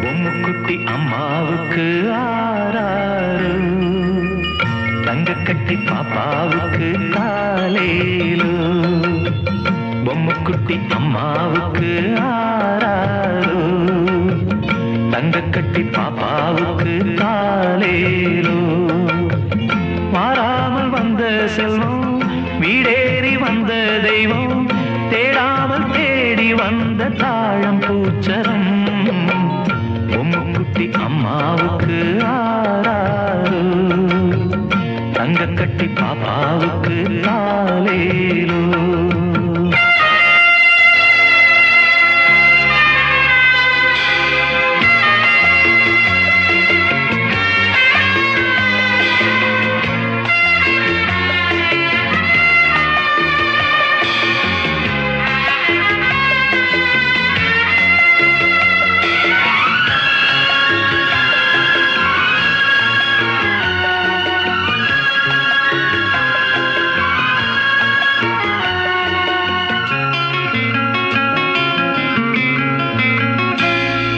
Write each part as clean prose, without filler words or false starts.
பொம்முக்குட்டி அம்மாவுக்கு ஆராரு, தங்கக்கட்டி பாப்பாவுக்கு தாலேலோ. பொம்முக்குட்டி அம்மாவுக்கு ஆராரு, தங்கக்கட்டி பாப்பாவுக்கு தாலேலோ. மாறாமல் வந்த செல்வம், வீடேறி வந்த தெய்வம், தேடாமல் தேடி வந்த தாழம் பூச்சரம். பொம்முக்குட்டி அம்மாவுக்கு ஆராரு, தங்கக்கட்டி பாப்பாவுக்கு தாலேலோ.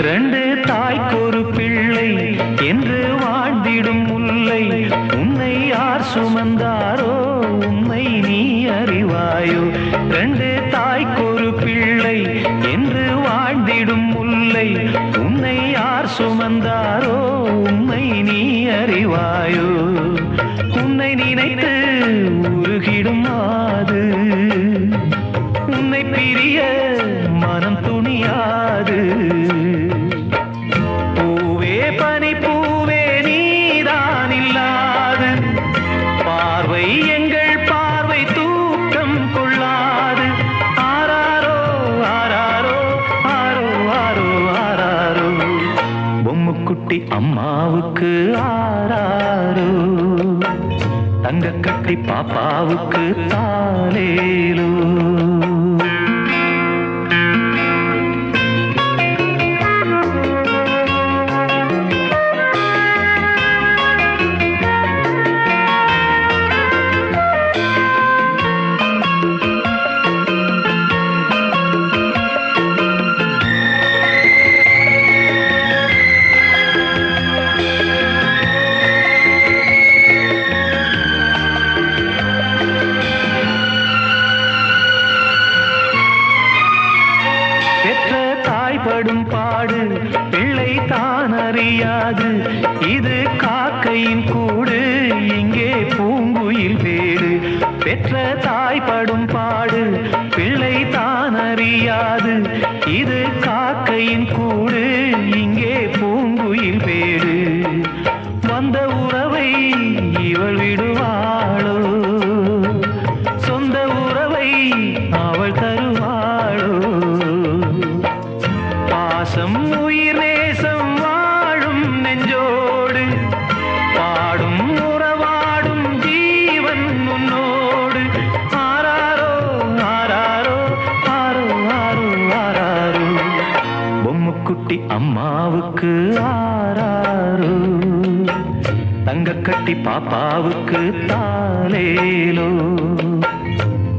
ரெண்டு தாய்க்கொரு பிள்ளை என்று வாழ்ந்திடும் முல்லை, உன்னை யார் சுமந்தாரோ உண்மை நீ அறிவாயோ. ரெண்டு தாய்க்கொரு பிள்ளை என்று வாழ்ந்திடும் முல்லை, உன்னை யார் சுமந்தாரோ உண்மை நீ அறிவாயோ. உன்னை நினைத்து உருகிடும் மாது, உன்னை பிரிய மனம் துணியாது. பூவே பனி பூவே நீதான் இல்லாது, பார்வை எங்கள் பார்வை தூக்கம் கொள்ளாது. ஆராரோ ஆராரோ ஆரோ ஆரோ ஆராரோ, பொம்முக்குட்டி அம்மாவுக்கு ஆராரோ, தங்கக்கட்டி பாப்பாவுக்கு தாலேலோ. பெற்ற தாய்படும் பாடு பிள்ளை தான் அறியாது, இது காக்கையின் கூடு இங்கே பூங்குயில் வேடு. பெற்ற தாய்படும் பாடு பிள்ளை தான் அறியாது, இது காக்கையின் கூடு இங்கே பூங்குயில் வேடு. வந்த உறவை இவள் விடுவாளோ, சொந்த உறவை அவள் தருவாளோ. பாசம் உயிர் நேசம் வாழும் நெஞ்சோடு, பாடும் உறவாடும் ஜீவன் உன்னோடு. ஆராரோ ஆராரோ ஆரோ ஆரோ ஆராரோ, பொம்முக்குட்டி அம்மாவுக்கு ஆராரோ, தங்கக்கட்டி பாப்பாவுக்கு தாலேலோ.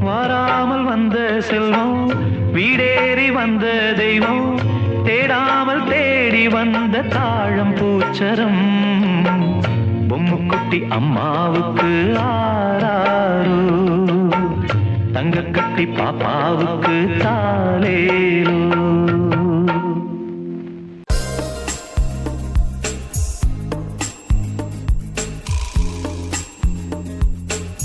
வாராமல் வந்த செல்வம், வீடேறி வந்த தெய்வம், தேடாமல் தேடி வந்த தாழம் பூச்சரம். பொம்முக்குட்டி அம்மாவுக்கு ஆராரோ, தங்கக்கட்டி பாப்பாவுக்கு தாலேலோ.